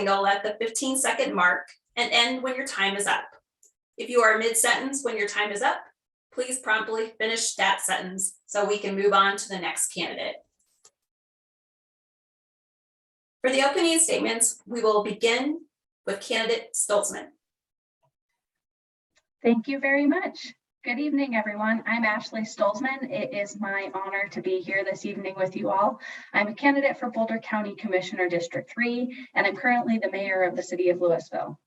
signal at the 15-second mark and end when your time is up. If you are mid-sentence when your time is up, please promptly finish that sentence so we can move on to the next candidate. For the opening statements, we will begin with candidate Stolzman. Thank you very much. Good evening, everyone. I'm Ashley Stolzman. It is my honor to be here this evening with you all. I'm a candidate for Boulder County Commissioner District 3, and I'm currently the mayor of the city of Louisville.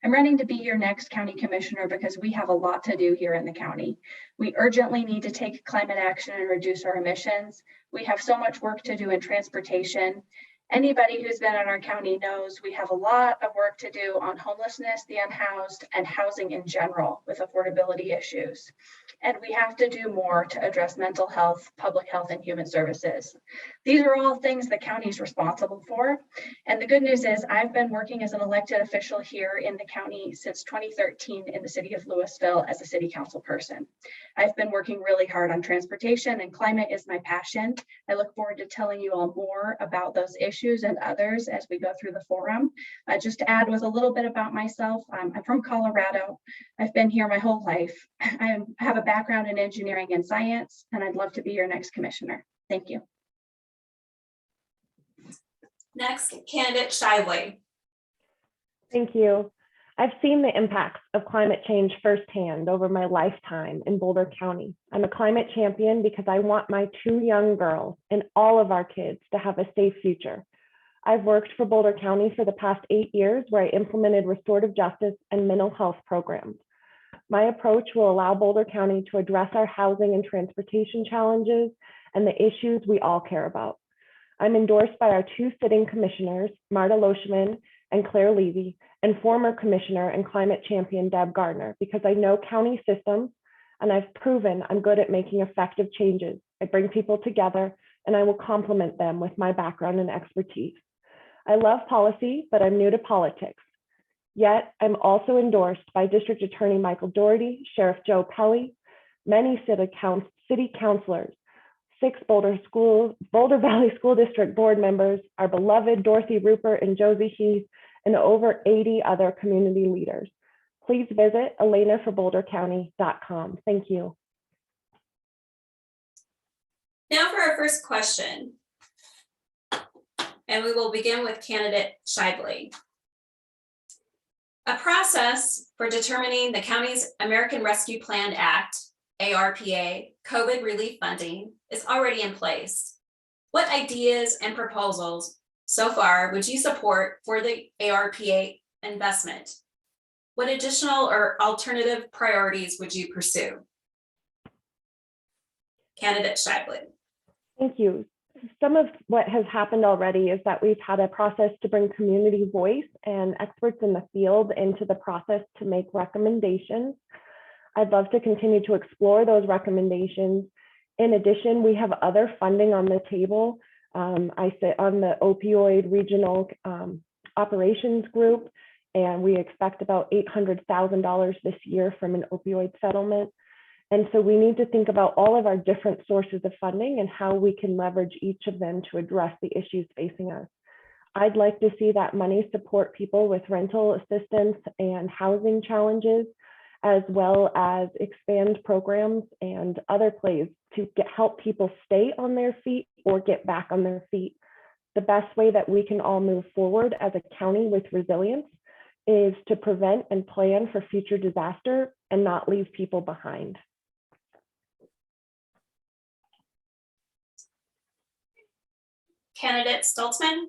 I'm running to be your next county commissioner because we have a lot to do here in the county. We urgently need to take climate action and reduce our emissions. We have so much work to do in transportation. Anybody who's been in our county knows we have a lot of work to do on homelessness, the unhoused, and housing in general with affordability issues. And we have to do more to address mental health, public health, and human services. These are all things the county is responsible for. And the good news is I've been working as an elected official here in the county since 2013 in the city of Louisville as a city council person. I've been working really hard on transportation, and climate is my passion. I look forward to telling you all more about those issues and others as we go through the forum. Just to add with a little bit about myself, I'm from Colorado. I've been here my whole life. I have a background in engineering and science, and I'd love to be your next commissioner. Thank you. Next, candidate Shively. Thank you. I've seen the impacts of climate change firsthand over my lifetime in Boulder County. I'm a climate champion because I want my 2 young girls and all of our kids to have a safe future. I've worked for Boulder County for the past 8 years where I implemented restorative justice and mental health programs. My approach will allow Boulder County to address our housing and transportation challenges and the issues we all care about. I'm endorsed by our 2 sitting commissioners, Marta Loschman and Claire Levy, and former commissioner and climate champion Deb Gardner, because I know county systems and I've proven I'm good at making effective changes. I bring people together and I will complement them with my background and expertise. I love policy, but I'm new to politics. Yet I'm also endorsed by District Attorney Michael Doherty, Sheriff Joe Pelley, many city councilors, 6 Boulder Valley School District board members, our beloved Dorothy Rupert and Josie Heath, and over 80 other community leaders. Please visit elenaforbouldercounty.com. Thank you. Now for our first question. And we will begin with candidate Shively. A process for determining the county's American Rescue Plan Act, ARPA, COVID relief funding is already in place. What ideas and proposals so far would you support for the ARPA investment? What additional or alternative priorities would you pursue? Candidate Shively. Thank you. Some of what has happened already is that we've had a process to bring community voice and experts in the field into the process to make recommendations. I'd love to continue to explore those recommendations. In addition, we have other funding on the table. I sit on the opioid regional operations group, and we expect about $800,000 this year from an opioid settlement. And so we need to think about all of our different sources of funding and how we can leverage each of them to address the issues facing us. I'd like to see that money support people with rental assistance and housing challenges, as well as expand programs and other plays to help people stay on their feet or get back on their feet. The best way that we can all move forward as a county with resilience is to prevent and plan for future disaster and not leave people behind. Candidate Stolzman.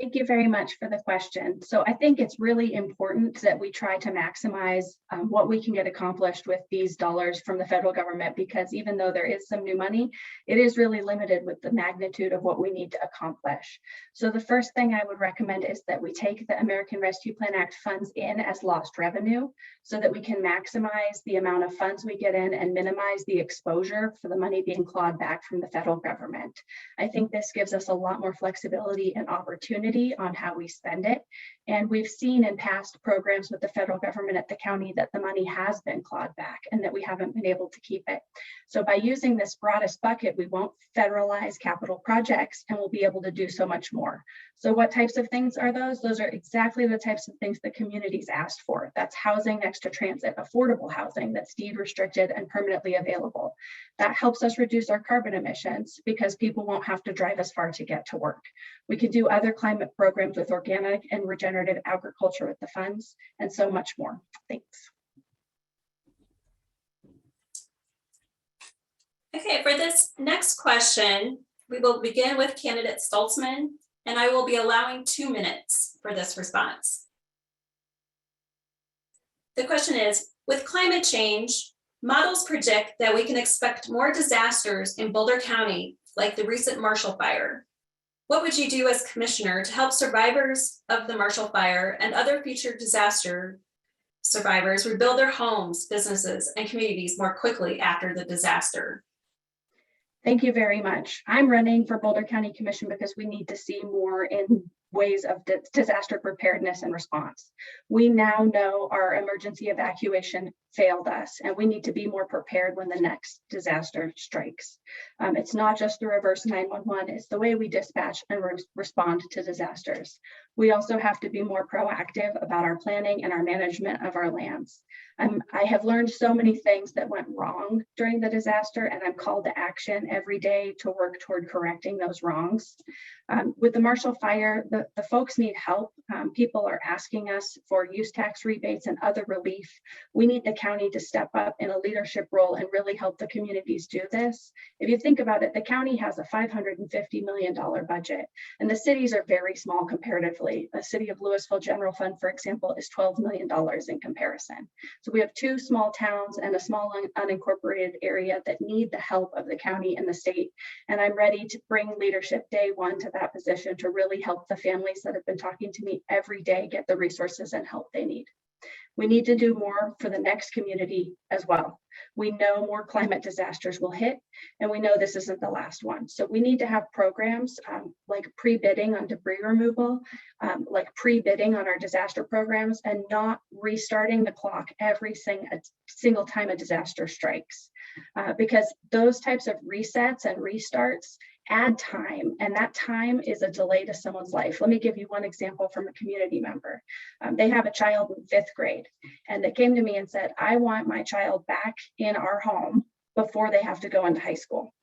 Thank you very much for the question. So I think it's really important that we try to maximize what we can get accomplished with these dollars from the federal government, because even though there is some new money, it is really limited with the magnitude of what we need to accomplish. So the first thing I would recommend is that we take the American Rescue Plan Act funds in as lost revenue so that we can maximize the amount of funds we get in and minimize the exposure for the money being clawed back from the federal government. I think this gives us a lot more flexibility and opportunity community on how we spend it. And we've seen in past programs with the federal government at the county that the money has been clawed back and that we haven't been able to keep it. So by using this broadest bucket, we won't federalize capital projects and we'll be able to do so much more. So what types of things are those? Those are exactly the types of things that communities asked for. That's housing next to transit, affordable housing that's deed restricted and permanently available. That helps us reduce our carbon emissions because people won't have to drive as far to get to work. We can do other climate programs with organic and regenerative agriculture with the funds and so much more. Thanks. Okay, for this next question, we will begin with candidate Stolzman, and I will be allowing 2 minutes for this response. The question is, with climate change, models predict that we can expect more disasters in Boulder County, like the recent Marshall Fire. What would you do as commissioner to help survivors of the Marshall Fire and other future disaster survivors rebuild their homes, businesses, and communities more quickly after the disaster? Thank you very much. I'm running for Boulder County Commission because we need to see more in ways of disaster preparedness and response. We now know our emergency evacuation failed us, and we need to be more prepared when the next disaster strikes. It's not just the reverse 911, it's the way we dispatch and respond to disasters. We also have to be more proactive about our planning and our management of our lands. I have learned so many things that went wrong during the disaster, and I'm called to action every day to work toward correcting those wrongs. With the Marshall Fire, the folks need help. People are asking us for use tax rebates and other relief. We need the county to step up in a leadership role and really help the communities do this. If you think about it, the county has a $550 million budget, and the cities are very small comparatively. The city of Louisville General Fund, for example, is $12 million in comparison. So we have 2 small towns and a small unincorporated area that need the help of the county and the state. And I'm ready to bring leadership day one to that position to really help the families that have been talking to me every day get the resources and help they need. We need to do more for the next community as well. We know more climate disasters will hit, and we know this isn't the last one. So we need to have programs like pre-bidding on debris removal, like pre-bidding on our disaster programs, and not restarting the clock every single time a disaster strikes. Because those types of resets and restarts add time, and that time is a delay to someone's life. Let me give you one example from a community member. They have a child in 5th grade, and they came to me and said, I want my child back in our home before they have to go into high school.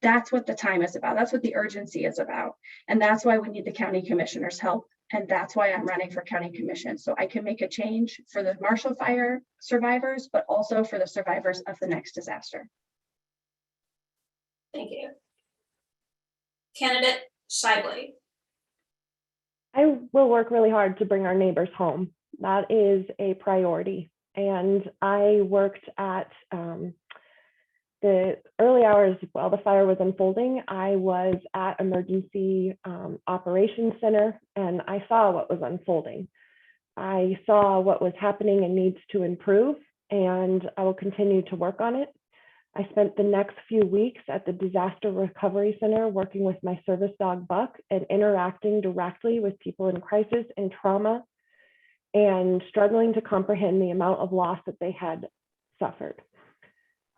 That's what the time is about. That's what the urgency is about. And that's why we need the county commissioner's help. And that's why I'm running for county commission. So I can make a change for the Marshall Fire survivors, but also for the survivors of the next disaster. Thank you. Candidate Shively. I will work really hard to bring our neighbors home. That is a priority. And I worked at the early hours while the fire was unfolding. I was at Emergency Operations Center, and I saw what was unfolding. I saw what was happening and needs to improve, and I will continue to work on it. I spent the next few weeks at the Disaster Recovery Center working with my service dog, Buck, and interacting directly with people in crisis and trauma and struggling to comprehend the amount of loss that they had suffered.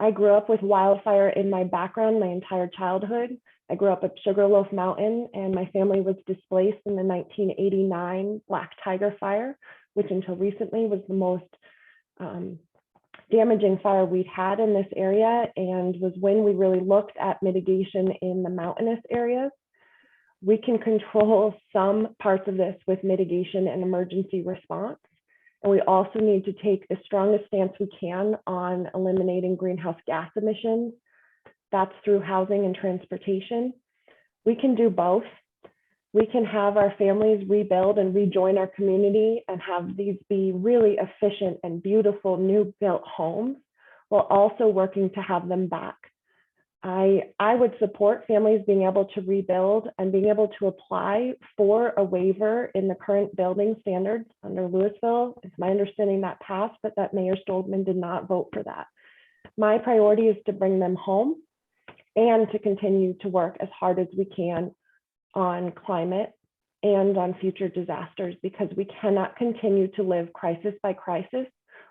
I grew up with wildfire in my background my entire childhood. I grew up at Sugarloaf Mountain, and my family was displaced in the 1989 Black Tiger Fire, which until recently was the most damaging fire we'd had in this area, and was when we really looked at mitigation in the mountainous areas. We can control some parts of this with mitigation and emergency response. And we also need to take the strongest stance we can on eliminating greenhouse gas emissions. That's through housing and transportation. We can do both. We can have our families rebuild and rejoin our community and have these be really efficient and beautiful new built homes, while also working to have them back. I would support families being able to rebuild and being able to apply for a waiver in the current building standards under Louisville. It's my understanding that passed, but that Mayor Stolzman did not vote for that. My priority is to bring them home and to continue to work as hard as we can on climate and on future disasters, because we cannot continue to live crisis by crisis.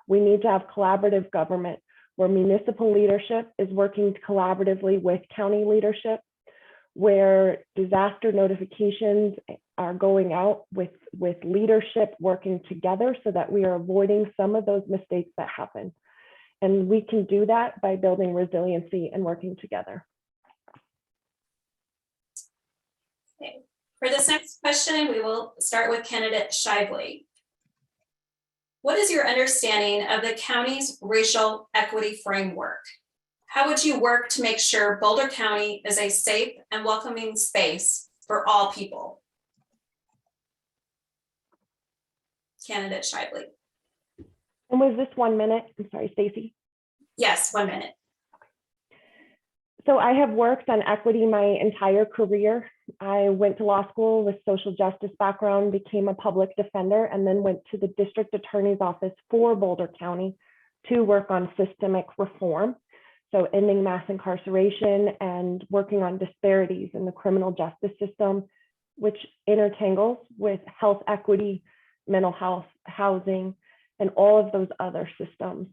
We need to have collaborative government where municipal leadership is working collaboratively with county leadership, where disaster notifications are going out with leadership working together so that we are avoiding some of those mistakes that happen. And we can do that by building resiliency and working together. Okay. For this next question, we will start with candidate Shively. What is your understanding of the county's racial equity framework? How would you work to make sure Boulder County is a safe and welcoming space for all people? Candidate Shively. And was this 1 minute? I'm sorry, Stacy. Yes, 1 minute. So I have worked on equity my entire career. I went to law school with social justice background, became a public defender, and then went to the district attorney's office for Boulder County to work on systemic reform. So ending mass incarceration and working on disparities in the criminal justice system, which intertangles with health equity, mental health, housing, and all of those other systems.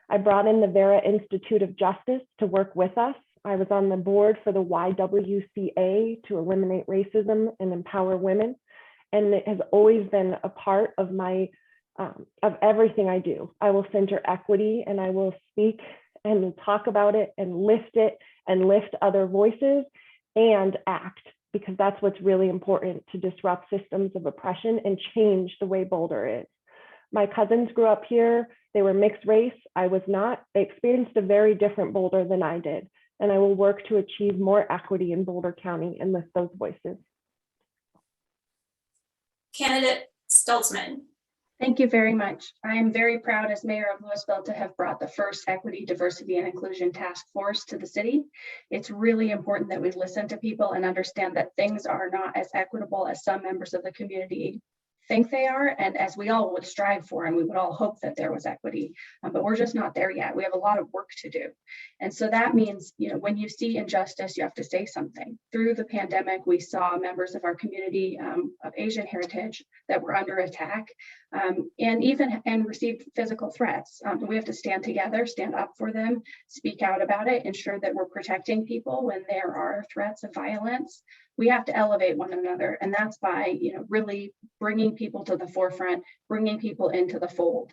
I brought in the Vera Institute of Justice to work with us. I was on the board for the YWCA to eliminate racism and empower women. And it has always been a part of my, of everything I do. I will center equity and I will speak and talk about it and lift other voices and act, because that's what's really important to disrupt systems of oppression and change the way Boulder is. My cousins grew up here. They were mixed race. I was not. They experienced a very different Boulder than I did. And I will work to achieve more equity in Boulder County and lift those voices. Candidate Stolzman. Thank you very much. I am very proud as mayor of Louisville to have brought the first Equity, Diversity, and Inclusion Task Force to the city. It's really important that we listen to people and understand that things are not as equitable as some members of the community think they are, and as we all would strive for, and we would all hope that there was equity, but we're just not there yet. We have a lot of work to do. And so that means, when you see injustice, you have to say something. Through the pandemic, we saw members of our community of Asian heritage that were under attack and received physical threats. We have to stand together, stand up for them, speak out about it, ensure that we're protecting people when there are threats of violence. We have to elevate one another, and that's by really bringing people to the forefront, bringing people into the fold.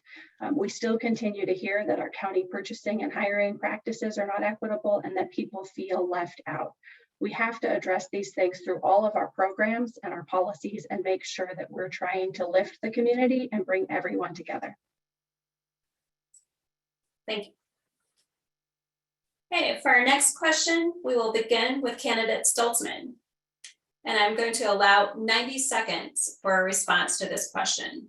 We still continue to hear that our county purchasing and hiring practices are not equitable and that people feel left out. We have to address these things through all of our programs and our policies and make sure that we're trying to lift the community and bring everyone together. Thank you. Okay, for our next question, we will begin with candidate Stolzman. And I'm going to allow 90 seconds for a response to this question.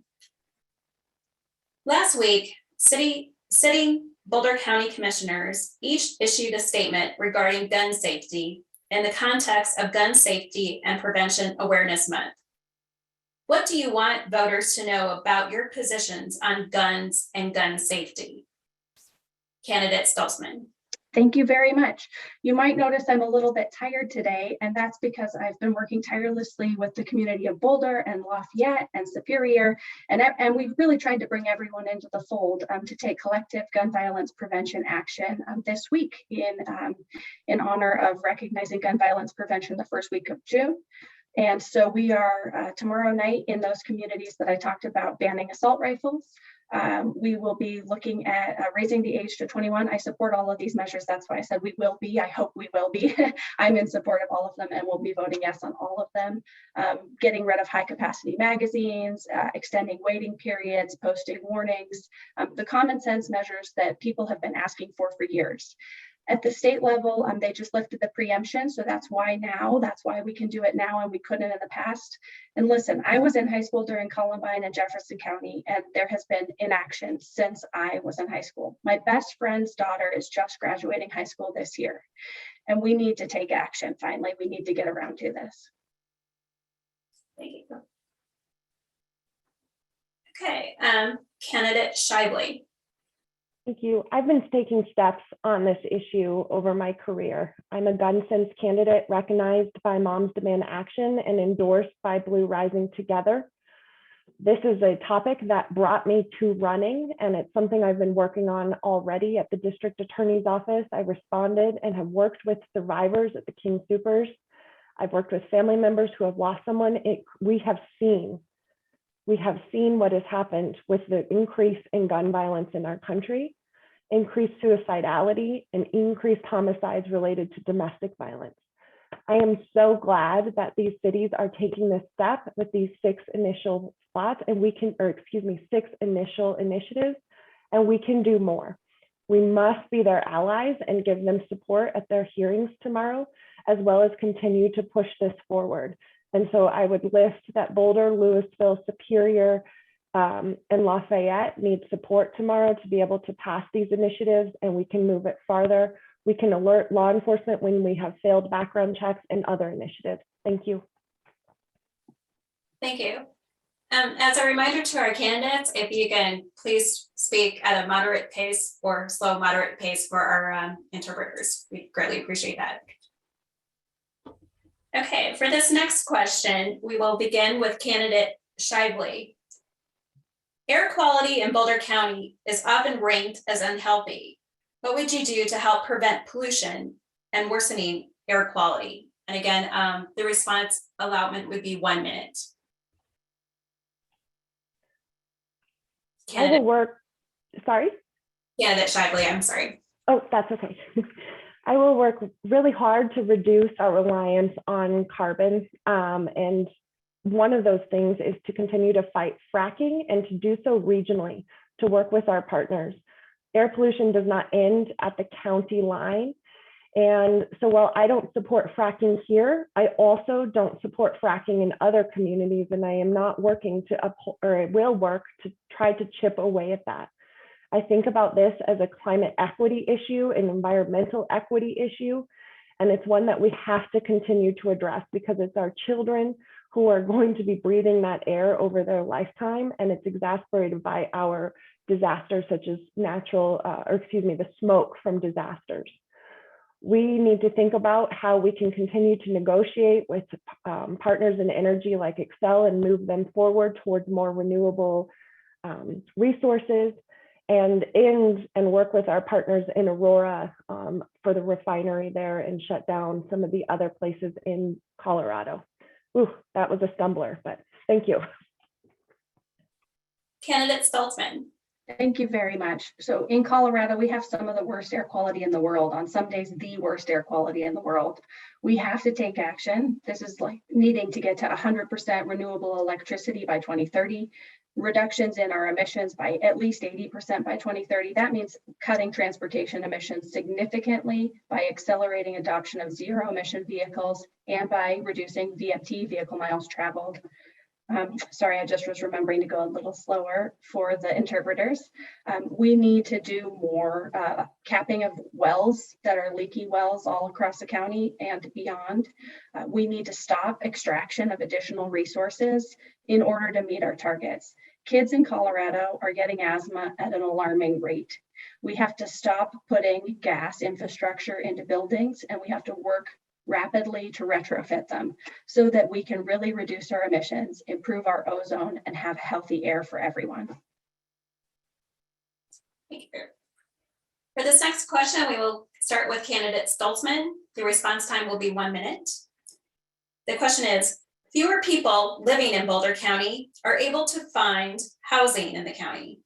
Last week, sitting Boulder County commissioners each issued a statement regarding gun safety in the context of Gun Safety and Prevention Awareness Month. What do you want voters to know about your positions on guns and gun safety? Candidate Stolzman. Thank you very much. You might notice I'm a little bit tired today, and that's because I've been working tirelessly with the community of Boulder and Lafayette and Superior, and we've really tried to bring everyone into the fold to take collective gun violence prevention action this week in honor of recognizing gun violence prevention the first week of June. And so we are tomorrow night in those communities that I talked about banning assault rifles. We will be looking at raising the age to 21. I support all of these measures. That's why I said we will be. I hope we will be. I'm in support of all of them and will be voting yes on all of them. Getting rid of high capacity magazines, extending waiting periods, posting warnings, the common sense measures that people have been asking for years. At the state level, they just lifted the preemption. So that's why we can do it now and we couldn't in the past. And listen, I was in high school during Columbine and Jefferson County, and there has been inaction since I was in high school. My best friend's daughter is just graduating high school this year, and we need to take action. Finally, we need to get around to this. Thank you. Okay, candidate Shively. Thank you. I've been taking steps on this issue over my career. I'm a gun sense candidate recognized by Moms Demand Action and endorsed by Blue Rising Together. This is a topic that brought me to running, and it's something I've been working on already at the district attorney's office. I responded and have worked with survivors at the King Soopers. I've worked with family members who have lost someone. We have seen what has happened with the increase in gun violence in our country, increased suicidality, and increased homicides related to domestic violence. I am so glad that these cities are taking this step with these 6 initial spots, and 6 initial initiatives, and we can do more. We must be their allies and give them support at their hearings tomorrow, as well as continue to push this forward. And so I would list that Boulder, Louisville, Superior, and Lafayette need support tomorrow to be able to pass these initiatives, and we can move it farther. We can alert law enforcement when we have failed background checks and other initiatives. Thank you. Thank you. As a reminder to our candidates, if you can please speak at a moderate pace or slow moderate pace for our interpreters. We greatly appreciate that. Okay, for this next question, we will begin with candidate Shively. Air quality in Boulder County is often ranked as unhealthy. What would you do to help prevent pollution and worsening air quality? And again, the response allotment would be 1 minute. I will work, sorry? Candidate Shively, I'm sorry. Oh, that's okay. I will work really hard to reduce our reliance on carbon. And one of those things is to continue to fight fracking and to do so regionally, to work with our partners. Air pollution does not end at the county line. And so while I don't support fracking here, I also don't support fracking in other communities, and I am not working to or I will work to try to chip away at that. I think about this as a climate equity issue, an environmental equity issue, and it's one that we have to continue to address because it's our children who are going to be breathing that air over their lifetime, and it's exacerbated by our disasters such as the smoke from disasters. We need to think about how we can continue to negotiate with partners in energy like Excel and move them forward towards more renewable resources, and work with our partners in Aurora for the refinery there and shut down some of the other places in Colorado. Ooh, that was a stumbler, but thank you. Candidate Stolzman. Thank you very much. So in Colorado, we have some of the worst air quality in the world. On some days, the worst air quality in the world. We have to take action. This is like needing to get to 100% renewable electricity by 2030, reductions in our emissions by at least 80% by 2030. That means cutting transportation emissions significantly by accelerating adoption of zero emission vehicles and by reducing VFT, vehicle miles traveled. Sorry, I just was remembering to go a little slower for the interpreters. We need to do more capping of wells that are leaky wells all across the county and beyond. We need to stop extraction of additional resources in order to meet our targets. Kids in Colorado are getting asthma at an alarming rate. We have to stop putting gas infrastructure into buildings, and we have to work rapidly to retrofit them so that we can really reduce our emissions, improve our ozone, and have healthy air for everyone. Thank you. For this next question, we will start with candidate Stolzman. The response time will be 1 minute. The question is, fewer people living in Boulder County are able to find housing in the county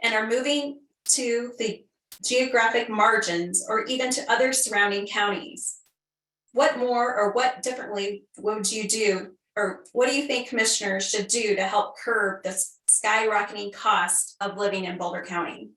and are moving to the geographic margins or even to other surrounding counties. What more or what differently would you do, or what do you think commissioners should do to help curb the skyrocketing cost of living in Boulder County?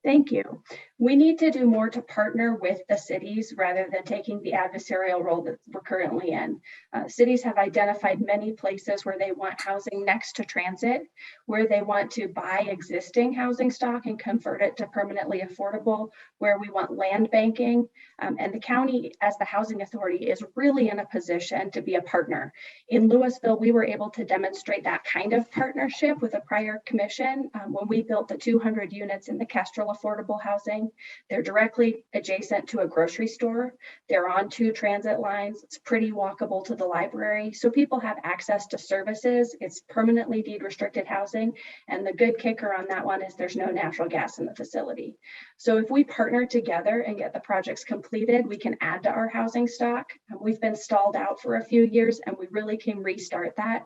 Thank you. We need to do more to partner with the cities rather than taking the adversarial role that we're currently in. Cities have identified many places where they want housing next to transit, where they want to buy existing housing stock and convert it to permanently affordable, where we want land banking. And the county, as the housing authority, is really in a position to be a partner. In Louisville, we were able to demonstrate that kind of partnership with a prior commission when we built the 200 units in the Kestrel affordable housing. They're directly adjacent to a grocery store. They're on 2 transit lines. It's pretty walkable to the library. So people have access to services. It's permanently deed restricted housing. And the good kicker on that one is there's no natural gas in the facility. So if we partner together and get the projects completed, we can add to our housing stock. We've been stalled out for a few years and we really can restart that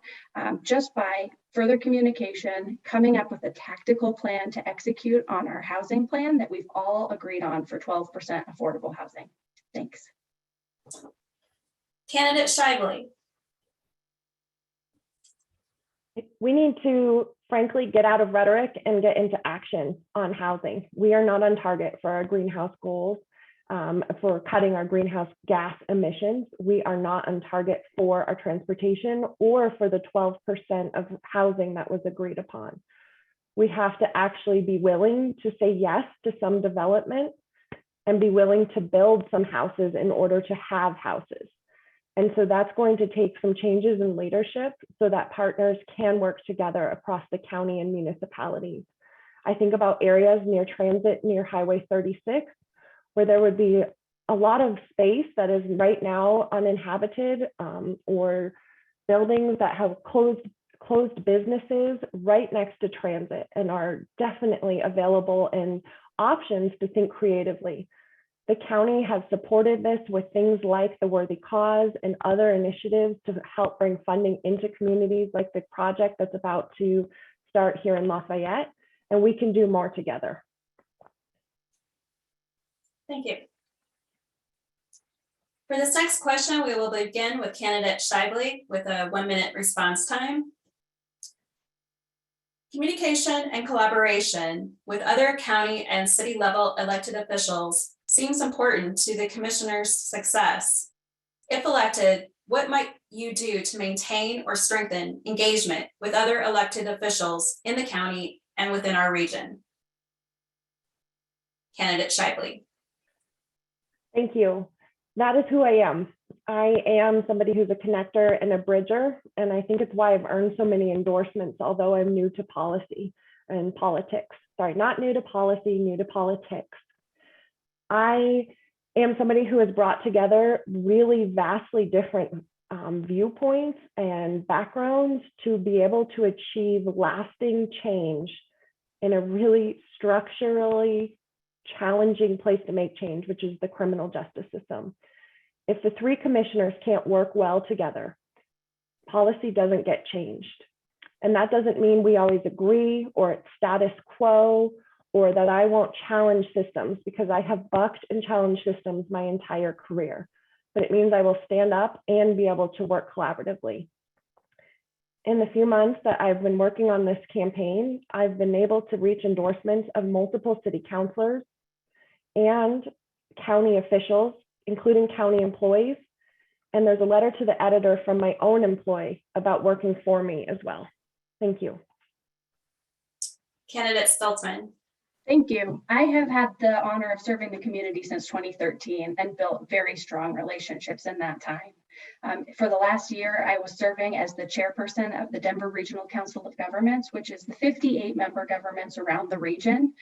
just by further communication, coming up with a tactical plan to execute on our housing plan that we've all agreed on for 12% affordable housing. Thanks. Candidate Shively. We need to, frankly, get out of rhetoric and get into action on housing. We are not on target for our greenhouse goals, for cutting our greenhouse gas emissions. We are not on target for our transportation or for the 12% of housing that was agreed upon. We have to actually be willing to say yes to some development and be willing to build some houses in order to have houses. And so that's going to take some changes in leadership so that partners can work together across the county and municipalities. I think about areas near transit, near Highway 36, where there would be a lot of space that is right now uninhabited, or buildings that have closed businesses right next to transit and are definitely available and options to think creatively. The county has supported this with things like the Worthy Cause and other initiatives to help bring funding into communities like the project that's about to start here in Lafayette, and we can do more together. Thank you. For this next question, we will begin with candidate Shively with a 1-minute response time. Communication and collaboration with other county and city level elected officials seems important to the commissioner's success. If elected, what might you do to maintain or strengthen engagement with other elected officials in the county and within our region? Candidate Shively. Thank you. That is who I am. I am somebody who's a connector and a bridger, and I think it's why I've earned so many endorsements, although I'm new to policy and politics. Sorry, not new to policy, new to politics. I am somebody who has brought together really vastly different viewpoints and backgrounds to be able to achieve lasting change in a really structurally challenging place to make change, which is the criminal justice system. If the 3 commissioners can't work well together, policy doesn't get changed. And that doesn't mean we always agree or it's status quo or that I won't challenge systems, because I have bucked and challenged systems my entire career. But it means I will stand up and be able to work collaboratively. In the few months that I've been working on this campaign, I've been able to reach endorsements of multiple city councilors and county officials, including county employees. And there's a letter to the editor from my own employee about working for me as well. Thank you. Candidate Stolzman. Thank you. I have had the honor of serving the community since 2013 and built very strong relationships in that time. For the last year, I was serving as the chairperson of the Denver Regional Council of Governments, which is the 58 member governments around the region,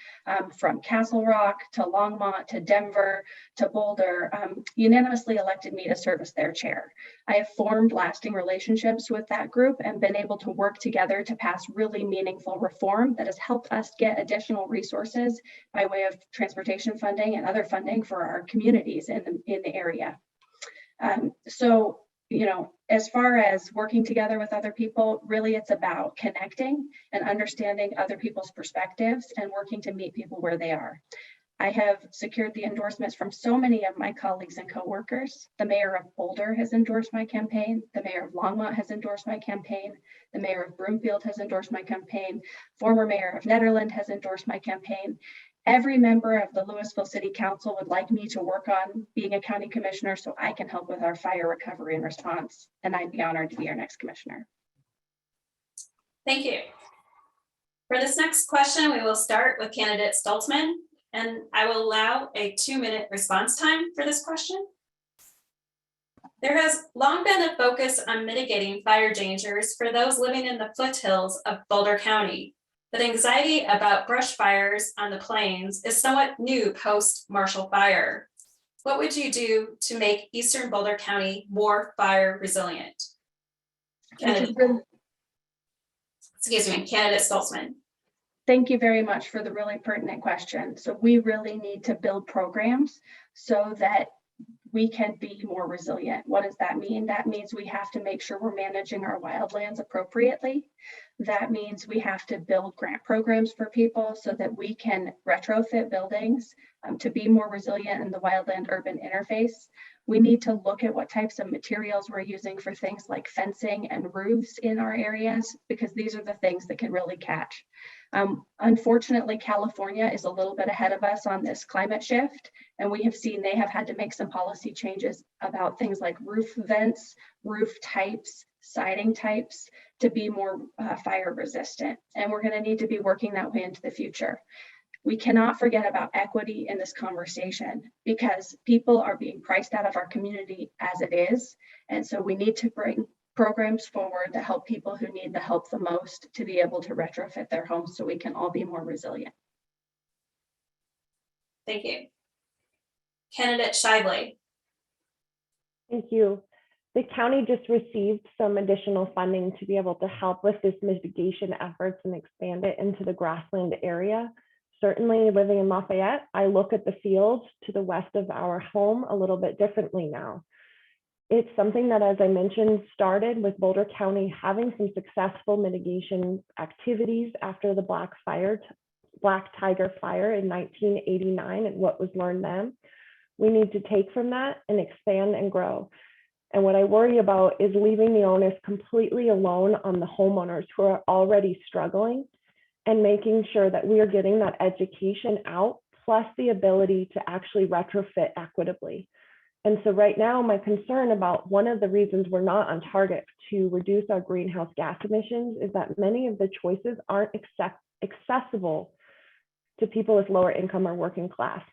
from Castle Rock to Longmont to Denver to Boulder, unanimously elected me to serve as their chair. I have formed lasting relationships with that group and been able to work together to pass really meaningful reform that has helped us get additional resources by way of transportation funding and other funding for our communities in the area. So, as far as working together with other people, really it's about connecting and understanding other people's perspectives and working to meet people where they are. I have secured the endorsements from so many of my colleagues and coworkers. The mayor of Boulder has endorsed my campaign. The mayor of Longmont has endorsed my campaign. The mayor of Broomfield has endorsed my campaign. Former mayor of Nederland has endorsed my campaign. Every member of the Louisville City Council would like me to work on being a county commissioner so I can help with our fire recovery and response. And I'd be honored to be our next commissioner. Thank you. For this next question, we will start with candidate Stolzman, and I will allow a 2-minute response time for this question. There has long been a focus on mitigating fire dangers for those living in the foothills of Boulder County. But anxiety about brush fires on the plains is somewhat new post-Marshall Fire. What would you do to make Eastern Boulder County more fire resilient? Candidate Stolzman. Thank you very much for the really pertinent question. So we really need to build programs so that we can be more resilient. What does that mean? That means we have to make sure we're managing our wildlands appropriately. That means we have to build grant programs for people so that we can retrofit buildings to be more resilient in the wildland urban interface. We need to look at what types of materials we're using for things like fencing and roofs in our areas, because these are the things that can really catch. Unfortunately, California is a little bit ahead of us on this climate shift, and we have seen they have had to make some policy changes about things like roof vents, roof types, siding types to be more fire resistant. And we're going to need to be working that way into the future. We cannot forget about equity in this conversation because people are being priced out of our community as it is. And so we need to bring programs forward that help people who need the help the most to be able to retrofit their homes so we can all be more resilient. Thank you. Candidate Shively. Thank you. The county just received some additional funding to be able to help with this mitigation efforts and expand it into the grassland area. Certainly living in Lafayette, I look at the fields to the west of our home a little bit differently now. It's something that, as I mentioned, started with Boulder County having some successful mitigation activities after the Black Tiger Fire in 1989 and what was learned then. We need to take from that and expand and grow. And what I worry about is leaving the owners completely alone on the homeowners who are already struggling, and making sure that we are getting that education out, plus the ability to actually retrofit equitably. And so right now, my concern about one of the reasons we're not on target to reduce our greenhouse gas emissions is that many of the choices aren't accessible to people with lower income or working class.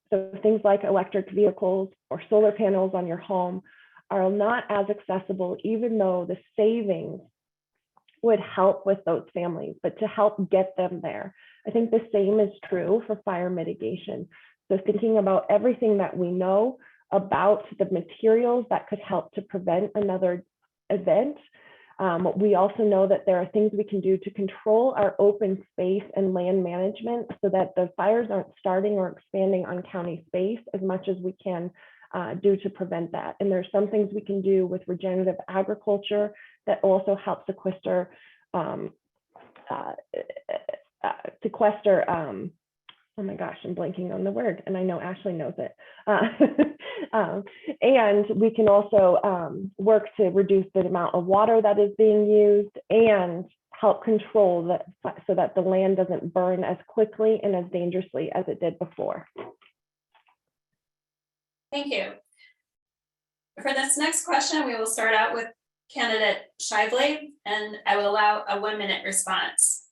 So things like electric vehicles or solar panels on your home are not as accessible, even though the savings would help with those families, but to help get them there. I think the same is true for fire mitigation. So thinking about everything that we know about the materials that could help to prevent another event. We also know that there are things we can do to control our open space and land management so that the fires aren't starting or expanding on county space as much as we can do to prevent that. And there's some things we can do with regenerative agriculture that also help sequester, oh my gosh, I'm blanking on the word, and I know Ashley knows it. And we can also work to reduce the amount of water that is being used and help control that so that the land doesn't burn as quickly and as dangerously as it did before. Thank you. For this next question, we will start out with candidate Shively, and I will allow a 1-minute response.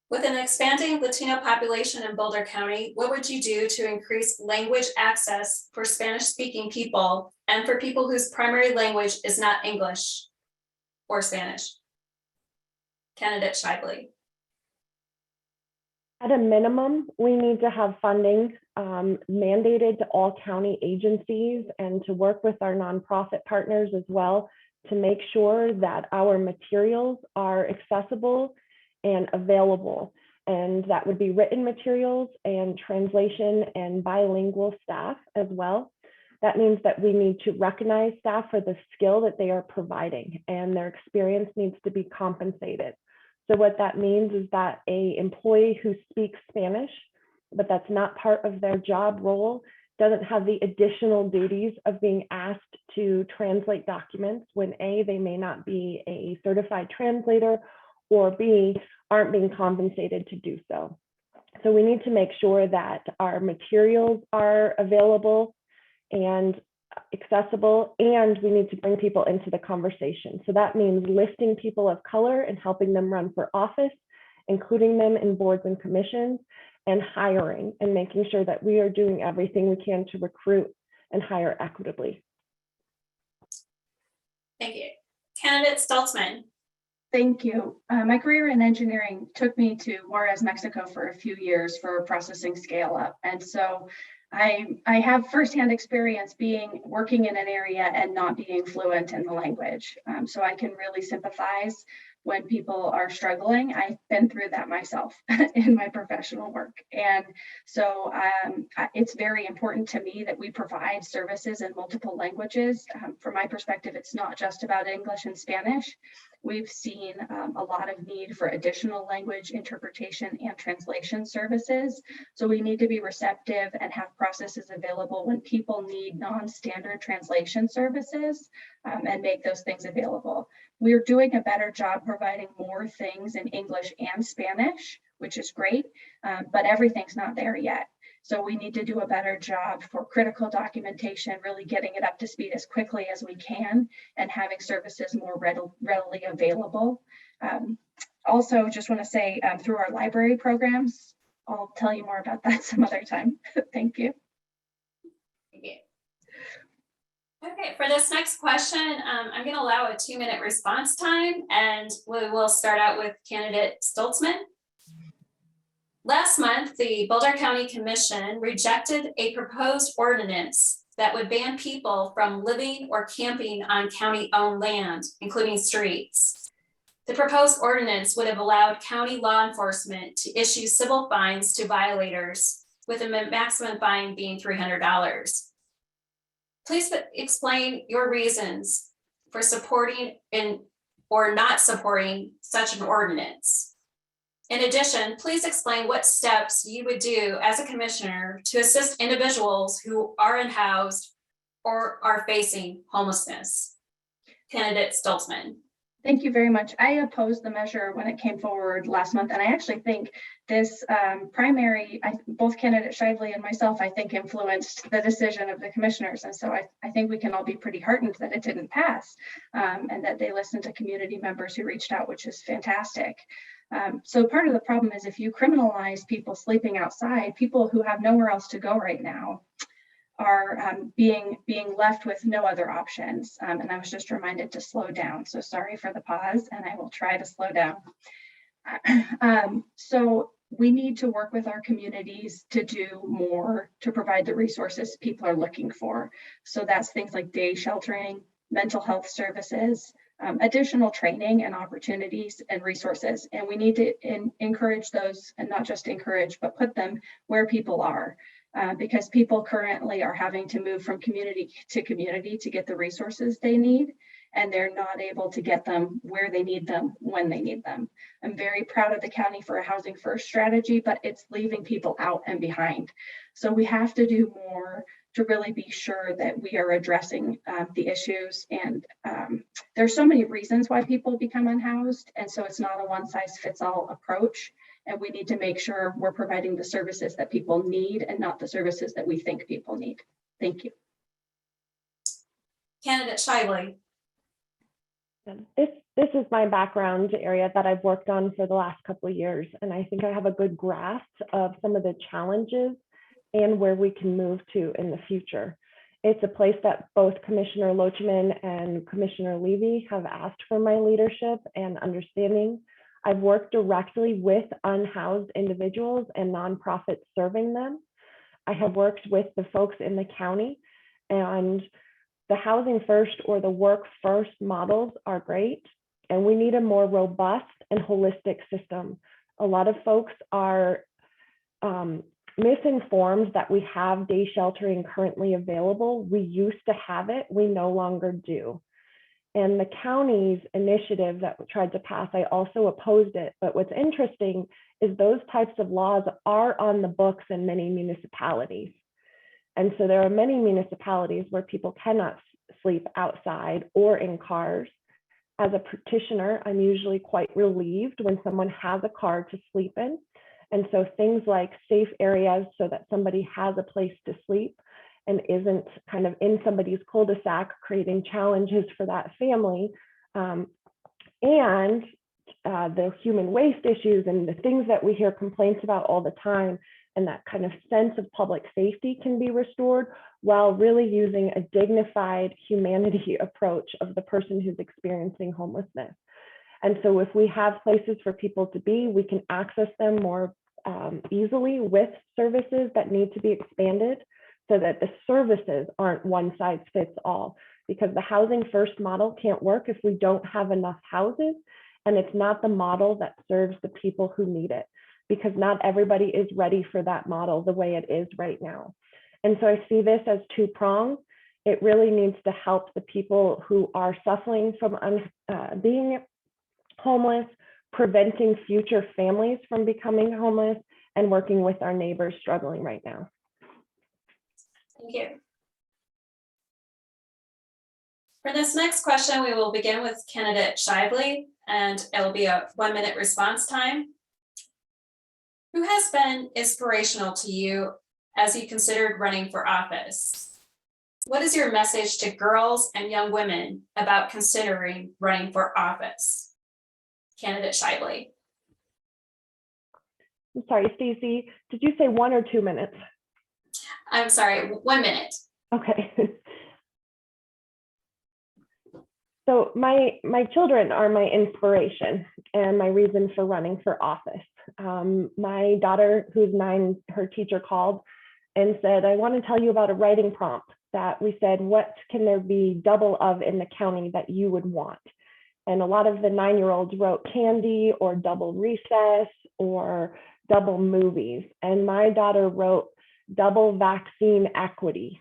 With an expanding Latino population in Boulder County, what would you do to increase language access for Spanish-speaking people and for people whose primary language is not English or Spanish? Candidate Shively. At a minimum, we need to have funding mandated to all county agencies and to work with our nonprofit partners as well to make sure that our materials are accessible and available. And that would be written materials and translation and bilingual staff as well. That means that we need to recognize staff for the skill that they are providing, and their experience needs to be compensated. So what that means is that an employee who speaks Spanish, but that's not part of their job role, doesn't have the additional duties of being asked to translate documents when A, they may not be a certified translator, or B, aren't being compensated to do so. So we need to make sure that our materials are available and accessible, and we need to bring people into the conversation. So that means listing people of color and helping them run for office, including them in boards and commissions, and hiring and making sure that we are doing everything we can to recruit and hire equitably. Thank you. Candidate Stolzman. Thank you. My career in engineering took me to Juarez, Mexico for a few years for processing scale up. And so I have firsthand experience working in an area and not being fluent in the language. So I can really sympathize when people are struggling. I've been through that myself in my professional work. And so it's very important to me that we provide services in multiple languages. From my perspective, it's not just about English and Spanish. We've seen a lot of need for additional language interpretation and translation services. So we need to be receptive and have processes available when people need non-standard translation services and make those things available. We're doing a better job providing more things in English and Spanish, which is great, but everything's not there yet. So we need to do a better job for critical documentation, really getting it up to speed as quickly as we can and having services more readily available. Also, just want to say through our library programs, I'll tell you more about that some other time. Thank you. Thank you. Okay, for this next question, I'm going to allow a 2-minute response time, and we will start out with candidate Stolzman. Last month, the Boulder County Commission rejected a proposed ordinance that would ban people from living or camping on county-owned land, including streets. The proposed ordinance would have allowed county law enforcement to issue civil fines to violators, with a maximum fine being $300. Please explain your reasons for supporting or not supporting such an ordinance. In addition, please explain what steps you would do as a commissioner to assist individuals who are unhoused or are facing homelessness. Candidate Stolzman. Thank you very much. I opposed the measure when it came forward last month, and I actually think this both candidate Shively and myself, I think influenced the decision of the commissioners. And so I think we can all be pretty heartened that it didn't pass and that they listened to community members who reached out, which is fantastic. So part of the problem is if you criminalize people sleeping outside, people who have nowhere else to go right now are being left with no other options. And I was just reminded to slow down. So sorry for the pause, and I will try to slow down. So we need to work with our communities to do more to provide the resources people are looking for. So that's things like day sheltering, mental health services, additional training and opportunities and resources. And we need to encourage those, and not just encourage, but put them where people are. Because people currently are having to move from community to get the resources they need, and they're not able to get them where they need them when they need them. I'm very proud of the county for a housing first strategy, but it's leaving people out and behind. So we have to do more to really be sure that we are addressing the issues. And there's so many reasons why people become unhoused, and so it's not a one size fits all approach. And we need to make sure we're providing the services that people need and not the services that we think people need. Thank you. Candidate Shively. This is my background area that I've worked on for the last couple of years, and I think I have a good grasp of some of the challenges and where we can move to in the future. It's a place that both Commissioner Loachman and Commissioner Levy have asked for my leadership and understanding. I've worked directly with unhoused individuals and nonprofits serving them. I have worked with the folks in the county, and the housing first or the work first models are great, and we need a more robust and holistic system. A lot of folks are misinformed that we have day sheltering currently available. We used to have it, we no longer do. And the county's initiative that we tried to pass, I also opposed it. But what's interesting is those types of laws are on the books in many municipalities. And so there are many municipalities where people cannot sleep outside or in cars. As a practitioner, I'm usually quite relieved when someone has a car to sleep in. And so things like safe areas so that somebody has a place to sleep and isn't kind of in somebody's cul-de-sac creating challenges for that family. And the human waste issues and the things that we hear complaints about all the time, and that kind of sense of public safety can be restored while really using a dignified humanity approach of the person who's experiencing homelessness. And so if we have places for people to be, we can access them more easily with services that need to be expanded, so that the services aren't one size fits all, because the housing first model can't work if we don't have enough houses, and it's not the model that serves the people who need it, because not everybody is ready for that model the way it is right now. And so I see this as two-pronged. It really needs to help the people who are suffering from being homeless, preventing future families from becoming homeless, and working with our neighbors struggling right now. Thank you. For this next question, we will begin with candidate Shively, and it'll be a 1-minute response time. Who has been inspirational to you as you considered running for office? What is your message to girls and young women about considering running for office? Candidate Shively. I'm sorry, Stacey, did you say 1 or 2 minutes? I'm sorry, 1 minute. Okay. So my children are my inspiration and my reason for running for office. My daughter, who's 9, her teacher called and said, I want to tell you about a writing prompt that we said, what can there be double of in the county that you would want? And a lot of the 9-year-olds wrote candy or double recess or double movies. And my daughter wrote double vaccine equity.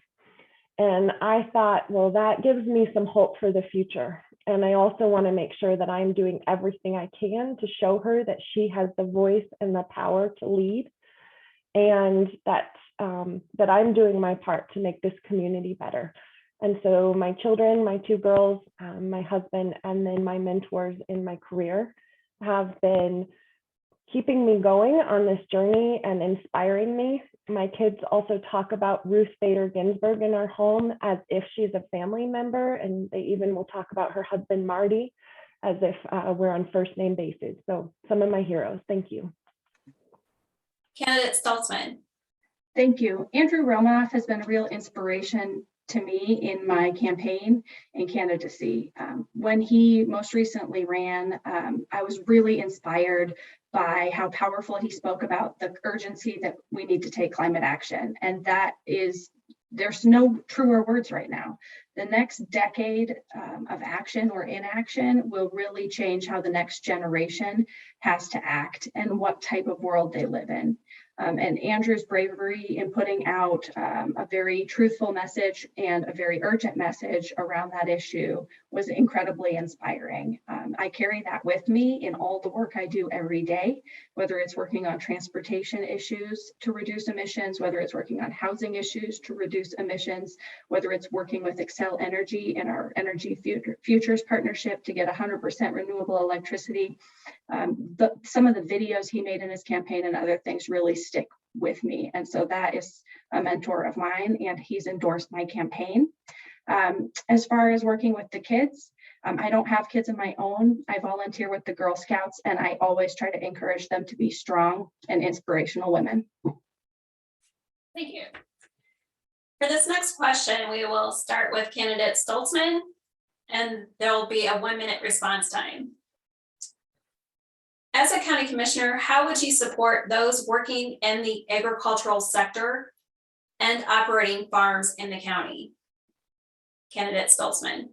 And I thought, well, that gives me some hope for the future. And I also want to make sure that I'm doing everything I can to show her that she has the voice and the power to lead, and that I'm doing my part to make this community better. And so my children, my 2 girls, my husband, and then my mentors in my career have been keeping me going on this journey and inspiring me. My kids also talk about Ruth Bader Ginsburg in our home as if she's a family member, and they even will talk about her husband, Marty, as if we're on first name basis. So some of my heroes, thank you. Candidate Stolzman. Thank you. Andrew Romanoff has been a real inspiration to me in my campaign and candidacy. When he most recently ran, I was really inspired by how powerful he spoke about the urgency that we need to take climate action. And that is, there's no truer words right now. The next decade of action or inaction will really change how the next generation has to act and what type of world they live in. And Andrew's bravery in putting out a very truthful message and a very urgent message around that issue was incredibly inspiring. I carry that with me in all the work I do every day, whether it's working on transportation issues to reduce emissions, whether it's working on housing issues to reduce emissions, whether it's working with Excel Energy in our Energy Futures partnership to get 100% renewable electricity. Some of the videos he made in his campaign and other things really stick with me. And so that is a mentor of mine, and he's endorsed my campaign. As far as working with the kids, I don't have kids of my own. I volunteer with the Girl Scouts, and I always try to encourage them to be strong and inspirational women. Thank you. For this next question, we will start with candidate Stolzman, and there will be a 1-minute response time. As a county commissioner, how would you support those working in the agricultural sector and operating farms in the county? Candidate Stolzman.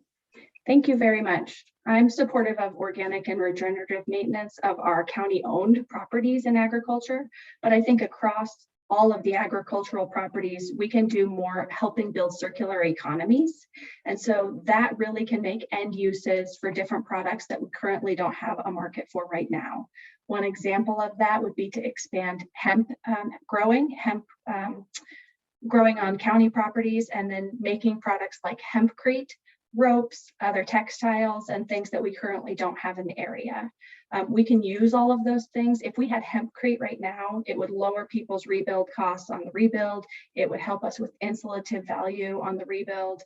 Thank you very much. I'm supportive of organic and regenerative maintenance of our county-owned properties in agriculture, but I think across all of the agricultural properties, we can do more helping build circular economies. And so that really can make end uses for different products that we currently don't have a market for right now. One example of that would be to expand hemp growing on county properties, and then making products like hempcrete, ropes, other textiles, and things that we currently don't have in the area. We can use all of those things. If we had hempcrete right now, it would lower people's rebuild costs on the rebuild. It would help us with insulative value on the rebuild.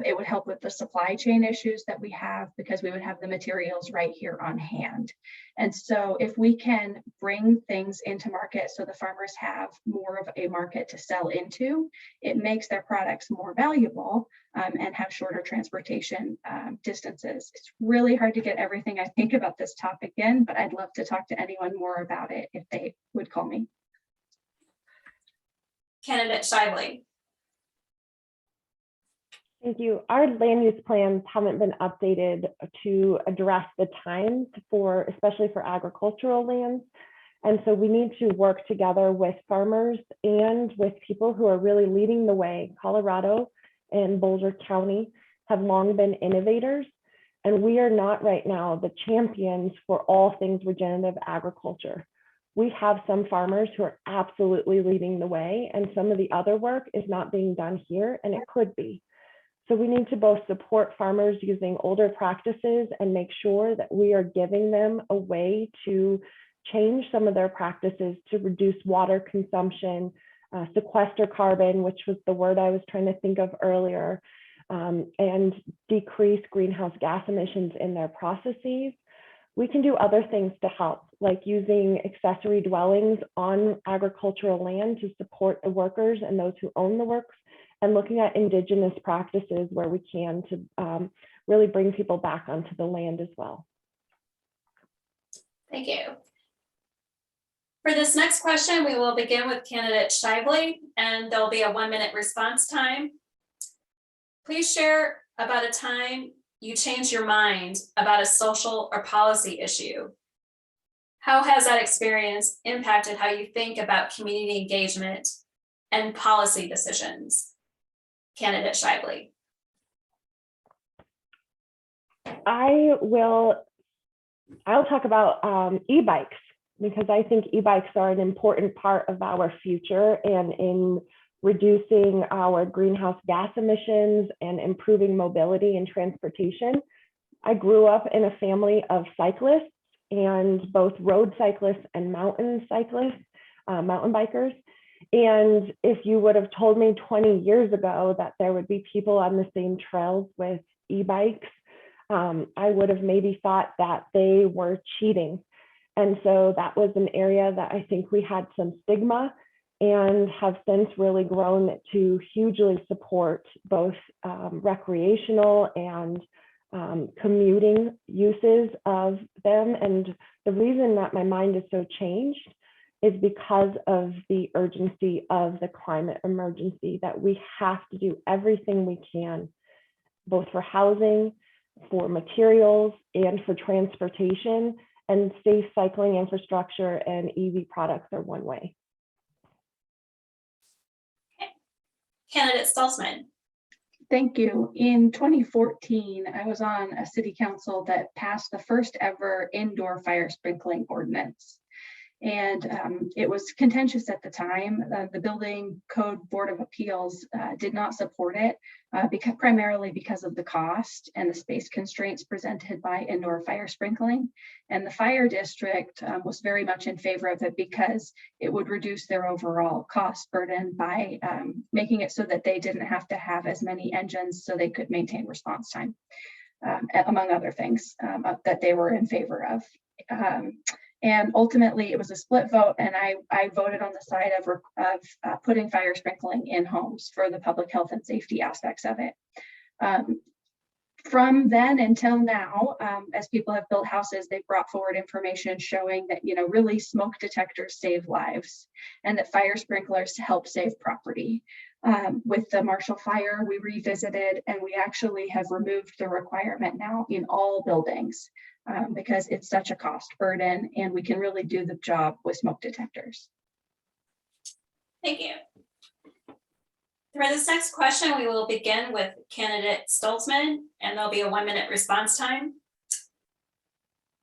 It would help with the supply chain issues that we have, because we would have the materials right here on hand. And so if we can bring things into market so the farmers have more of a market to sell into, it makes their products more valuable and have shorter transportation distances. It's really hard to get everything I think about this topic in, but I'd love to talk to anyone more about it if they would call me. Candidate Shively. Thank you. Our land use plans haven't been updated to address the times for, especially for agricultural lands. And so we need to work together with farmers and with people who are really leading the way. Colorado and Boulder County have long been innovators, and we are not right now the champions for all things regenerative agriculture. We have some farmers who are absolutely leading the way, and some of the other work is not being done here, and it could be. So we need to both support farmers using older practices and make sure that we are giving them a way to change some of their practices to reduce water consumption, sequester carbon, which was the word I was trying to think of earlier, and decrease greenhouse gas emissions in their processes. We can do other things to help, like using accessory dwellings on agricultural land to support the workers and those who own the works, and looking at indigenous practices where we can to really bring people back onto the land as well. Thank you. For this next question, we will begin with candidate Shively, and there'll be a 1-minute response time. Please share about a time you changed your mind about a social or policy issue. How has that experience impacted how you think about community engagement and policy decisions? Candidate Shively. I'll talk about e-bikes, because I think e-bikes are an important part of our future and in reducing our greenhouse gas emissions and improving mobility and transportation. I grew up in a family of cyclists, and both road cyclists and mountain cyclists, mountain bikers. And if you would have told me 20 years ago that there would be people on the same trails with e-bikes, I would have maybe thought that they were cheating. And so that was an area that I think we had some stigma, and have since really grown to hugely support both recreational and commuting uses of them. And the reason that my mind is so changed is because of the urgency of the climate emergency, that we have to do everything we can, both for housing, for materials, and for transportation, and safe cycling infrastructure and EV products are one way. Okay. Candidate Stolzman. Thank you. In 2014, I was on a city council that passed the first ever indoor fire sprinkling ordinance. And it was contentious at the time. The Building Code Board of Appeals did not support it, primarily because of the cost and the space constraints presented by indoor fire sprinkling. And the fire district was very much in favor of it because it would reduce their overall cost burden by making it so that they didn't have to have as many engines so they could maintain response time, among other things that they were in favor of. And ultimately, it was a split vote, and I voted on the side of putting fire sprinkling in homes for the public health and safety aspects of it. From then until now, as people have built houses, they've brought forward information showing that, really smoke detectors save lives, and that fire sprinklers help save property. With the Marshall Fire, we revisited, and we actually have removed the requirement now in all buildings because it's such a cost burden, and we can really do the job with smoke detectors. Thank you. For this next question, we will begin with candidate Stolzman, and there'll be a 1-minute response time.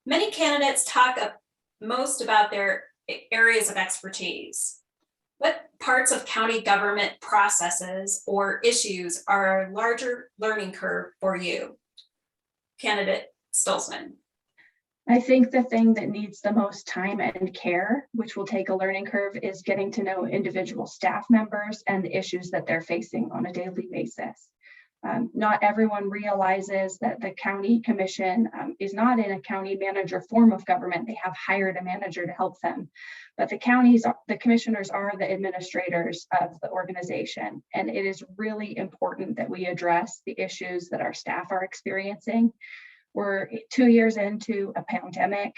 Many candidates talk most about their areas of expertise. What parts of county government processes or issues are a larger learning curve for you? Candidate Stolzman. I think the thing that needs the most time and care, which will take a learning curve, is getting to know individual staff members and the issues that they're facing on a daily basis. Not everyone realizes that the county commission is not in a county manager form of government. They have hired a manager to help them. But the commissioners are the administrators of the organization. And it is really important that we address the issues that our staff are experiencing. We're 2 years into a pandemic.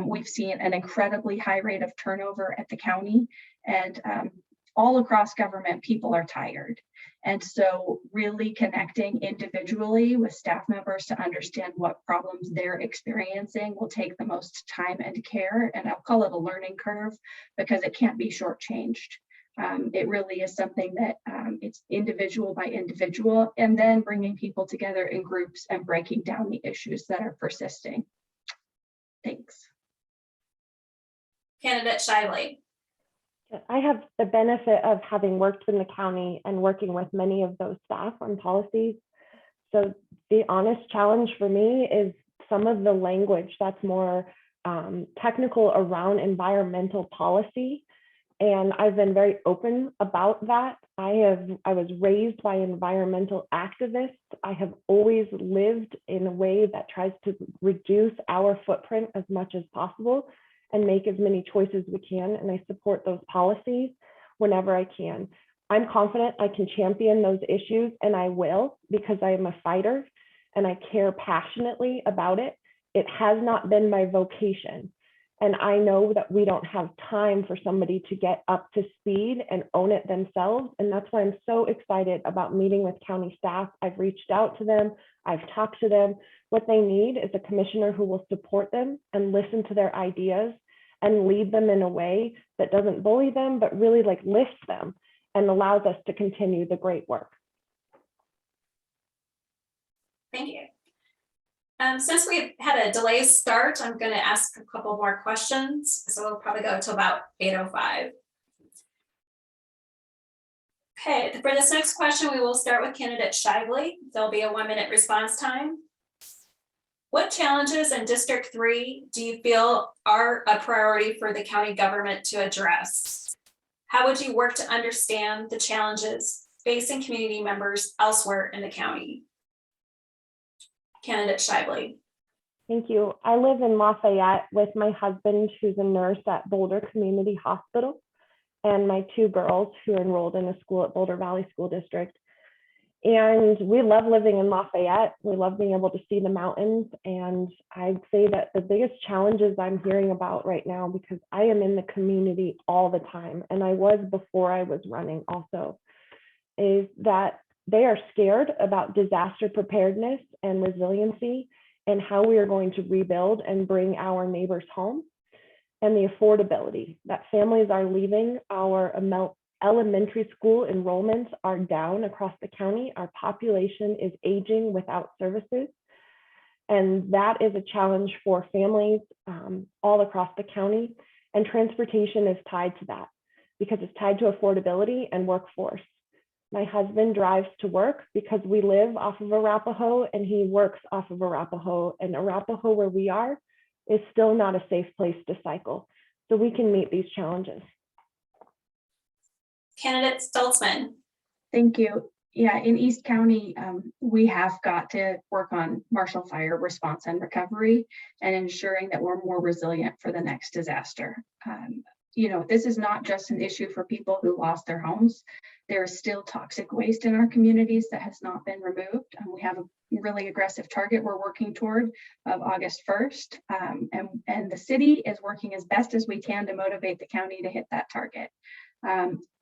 We've seen an incredibly high rate of turnover at the county, and all across government, people are tired. And so really connecting individually with staff members to understand what problems they're experiencing will take the most time and care. And I'll call it a learning curve because it can't be shortchanged. It really is something that it's individual by individual, and then bringing people together in groups and breaking down the issues that are persisting. Thanks. Candidate Shively. I have the benefit of having worked in the county and working with many of those staff on policies. So the honest challenge for me is some of the language that's more technical around environmental policy. And I've been very open about that. I was raised by environmental activists. I have always lived in a way that tries to reduce our footprint as much as possible and make as many choices we can. And I support those policies whenever I can. I'm confident I can champion those issues, and I will, because I am a fighter and I care passionately about it. It has not been my vocation. And I know that we don't have time for somebody to get up to speed and own it themselves. And that's why I'm so excited about meeting with county staff. I've reached out to them. I've talked to them. What they need is a commissioner who will support them and listen to their ideas and lead them in a way that doesn't bully them, but really like lifts them and allows us to continue the great work. Thank you. Since we've had a delayed start, I'm going to ask a couple more questions. So we'll probably go to about 8:05. Okay, for this next question, we will start with candidate Shively. There'll be a 1-minute response time. What challenges in District 3 do you feel are a priority for the county government to address? How would you work to understand the challenges facing community members elsewhere in the county? Candidate Shively. Thank you. I live in Lafayette with my husband, who's a nurse at Boulder Community Hospital, and my 2 girls who are enrolled in a school at Boulder Valley School District. And we love living in Lafayette. We love being able to see the mountains. And I'd say that the biggest challenges I'm hearing about right now, because I am in the community all the time, and I was before I was running also, is that they are scared about disaster preparedness and resiliency and how we are going to rebuild and bring our neighbors home, and the affordability that families are leaving. Our elementary school enrollments are down across the county. Our population is aging without services. And that is a challenge for families all across the county. And transportation is tied to that because it's tied to affordability and workforce. My husband drives to work because we live off of Arapahoe and he works off of Arapahoe, and Arapahoe, where we are, is still not a safe place to cycle. So we can meet these challenges. Candidate Stolzman. Thank you. Yeah, in East County, we have got to work on Marshall Fire response and recovery and ensuring that we're more resilient for the next disaster. This is not just an issue for people who lost their homes. There is still toxic waste in our communities that has not been removed. We have a really aggressive target we're working toward of August 1st. And the city is working as best as we can to motivate the county to hit that target.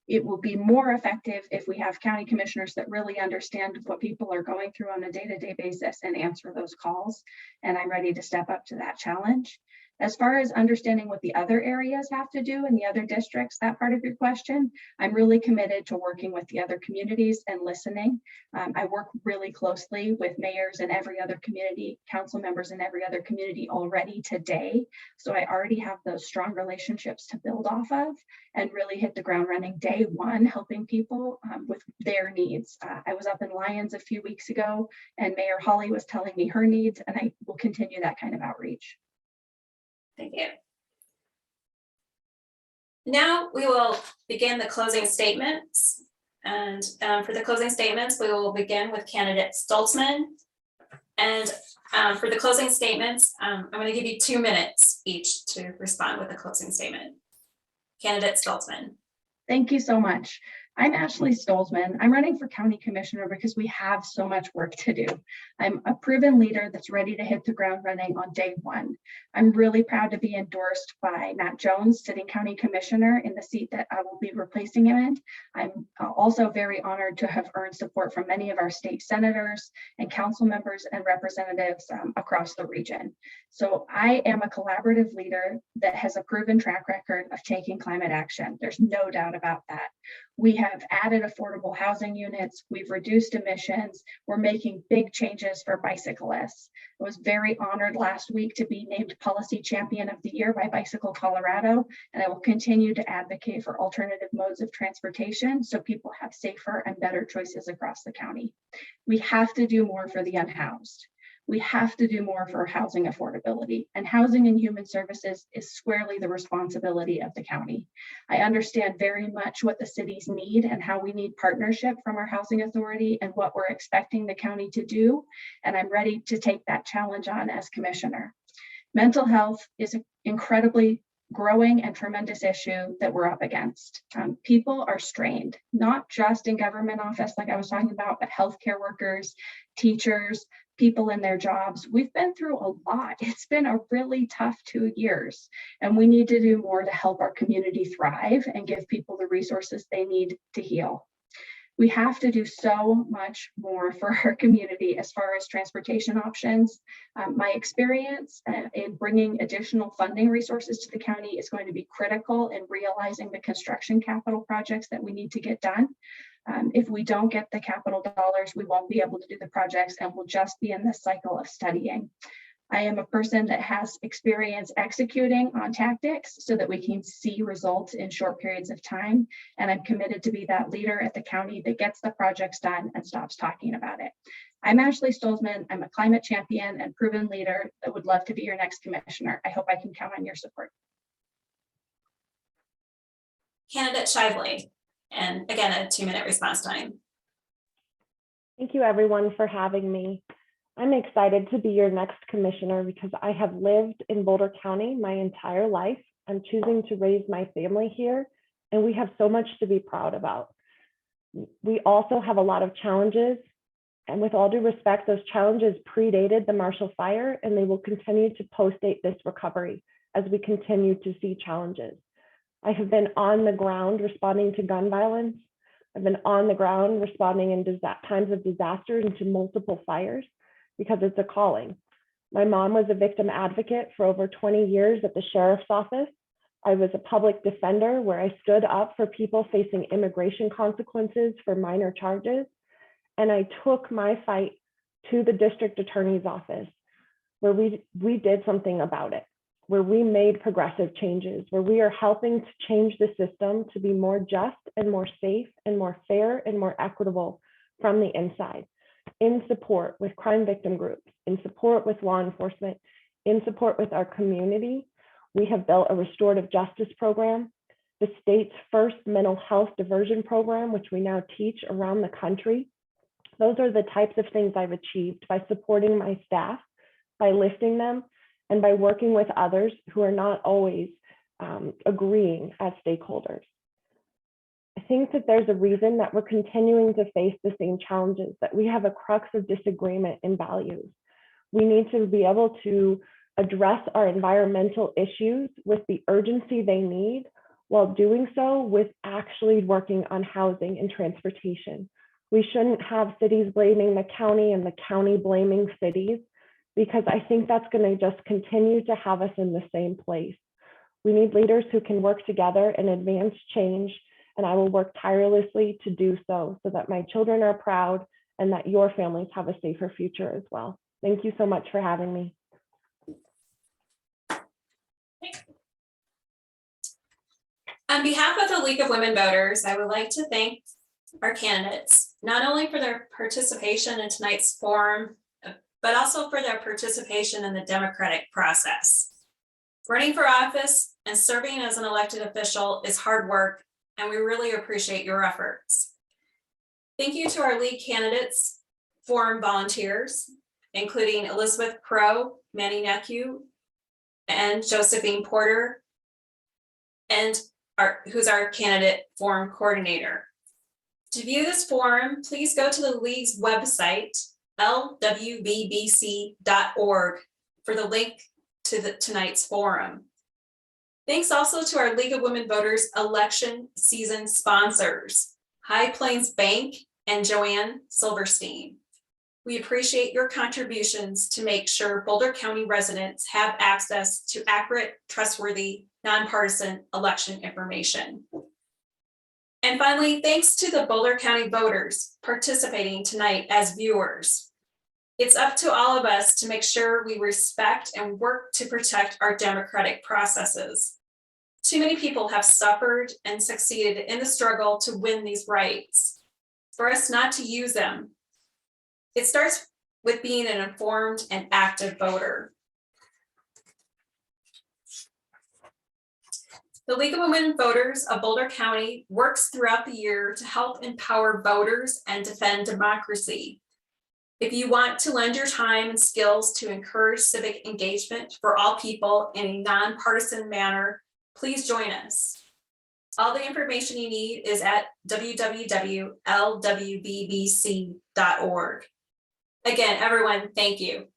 It will be more effective if we have county commissioners that really understand what people are going through on a day-to-day basis and answer those calls. And I'm ready to step up to that challenge. As far as understanding what the other areas have to do in the other districts, that part of your question, I'm really committed to working with the other communities and listening. I work really closely with mayors in every other community, council members in every other community already today. So I already have those strong relationships to build off of and really hit the ground running day one, helping people with their needs. I was up in Lyons a few weeks ago and Mayor Hawley was telling me her needs, and I will continue that kind of outreach. Thank you. Now we will begin the closing statements. And for the closing statements, we will begin with candidate Stolzman. And for the closing statements, I'm going to give you 2 minutes each to respond with a closing statement. Candidate Stolzman. Thank you so much. I'm Ashley Stolzman. I'm running for county commissioner because we have so much work to do. I'm a proven leader that's ready to hit the ground running on day one. I'm really proud to be endorsed by Matt Jones, sitting county commissioner, in the seat that I will be replacing him in. I'm also very honored to have earned support from many of our state senators and council members and representatives across the region. So I am a collaborative leader that has a proven track record of taking climate action. There's no doubt about that. We have added affordable housing units. We've reduced emissions. We're making big changes for bicyclists. I was very honored last week to be named Policy Champion of the Year by Bicycle Colorado, and I will continue to advocate for alternative modes of transportation so people have safer and better choices across the county. We have to do more for the unhoused. We have to do more for housing affordability, and housing and human services is squarely the responsibility of the county. I understand very much what the cities need and how we need partnership from our housing authority and what we're expecting the county to do, and I'm ready to take that challenge on as commissioner. Mental health is an incredibly growing and tremendous issue that we're up against. People are strained, not just in government office like I was talking about, but healthcare workers, teachers, people in their jobs. We've been through a lot. It's been a really tough 2 years, and we need to do more to help our community thrive and give people the resources they need to heal. We have to do so much more for our community as far as transportation options. My experience in bringing additional funding resources to the county is going to be critical in realizing the construction capital projects that we need to get done. If we don't get the capital dollars, we won't be able to do the projects, and we'll just be in this cycle of studying. I am a person that has experience executing on tactics so that we can see results in short periods of time. And I'm committed to be that leader at the county that gets the projects done and stops talking about it. I'm Ashley Stolzman. I'm a climate champion and proven leader that would love to be your next commissioner. I hope I can count on your support. Candidate Shively. And again, a 2-minute response time. Thank you, everyone, for having me. I'm excited to be your next commissioner because I have lived in Boulder County my entire life. I'm choosing to raise my family here, and we have so much to be proud about. We also have a lot of challenges, and with all due respect, those challenges predated the Marshall Fire, and they will continue to postdate this recovery as we continue to see challenges. I have been on the ground responding to gun violence. I've been on the ground responding in times of disaster and to multiple fires because it's a calling. My mom was a victim advocate for over 20 years at the sheriff's office. I was a public defender where I stood up for people facing immigration consequences for minor charges. And I took my fight to the district attorney's office where we did something about it, where we made progressive changes, where we are helping to change the system to be more just and more safe and more fair and more equitable from the inside, in support with crime victim groups, in support with law enforcement, in support with our community. We have built a restorative justice program, the state's first mental health diversion program, which we now teach around the country. Those are the types of things I've achieved by supporting my staff, by lifting them, and by working with others who are not always agreeing as stakeholders. I think that there's a reason that we're continuing to face the same challenges, that we have a crux of disagreement in values. We need to be able to address our environmental issues with the urgency they need, while doing so with actually working on housing and transportation. We shouldn't have cities blaming the county and the county blaming cities, because I think that's going to just continue to have us in the same place. We need leaders who can work together and advance change, and I will work tirelessly to do so that my children are proud and that your families have a safer future as well. Thank you so much for having me. On behalf of the League of Women Voters, I would like to thank our candidates, not only for their participation in tonight's forum, but also for their participation in the democratic process. Running for office and serving as an elected official is hard work, and we really appreciate your efforts. Thank you to our lead candidates, forum volunteers, including Elizabeth Crow, Manny Necu, and Josephine Porter, and who's our candidate forum coordinator. To view this forum, please go to the League's website, lwvbc.org, for the link to tonight's forum. Thanks also to our League of Women Voters election season sponsors, High Plains Bank and Joanne Silverstein. We appreciate your contributions to make sure Boulder County residents have access to accurate, trustworthy, nonpartisan election information. And finally, thanks to the Boulder County voters participating tonight as viewers. It's up to all of us to make sure we respect and work to protect our democratic processes. Too many people have suffered and succeeded in the struggle to win these rights. For us not to use them, it starts with being an informed and active voter. The League of Women Voters of Boulder County works throughout the year to help empower voters and defend democracy. If you want to lend your time and skills to encourage civic engagement for all people in a nonpartisan manner, please join us. All the information you need is at www.lwvbc.org. Again, everyone, thank you.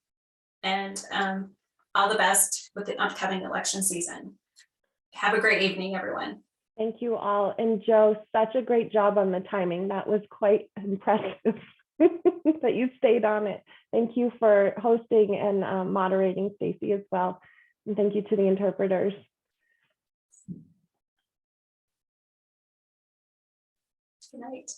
And all the best with the upcoming election season. Have a great evening, everyone. Thank you all. And Joe, such a great job on the timing. That was quite impressive that you stayed on it. Thank you for hosting and moderating, Stacy, as well. And thank you to the interpreters. Good night.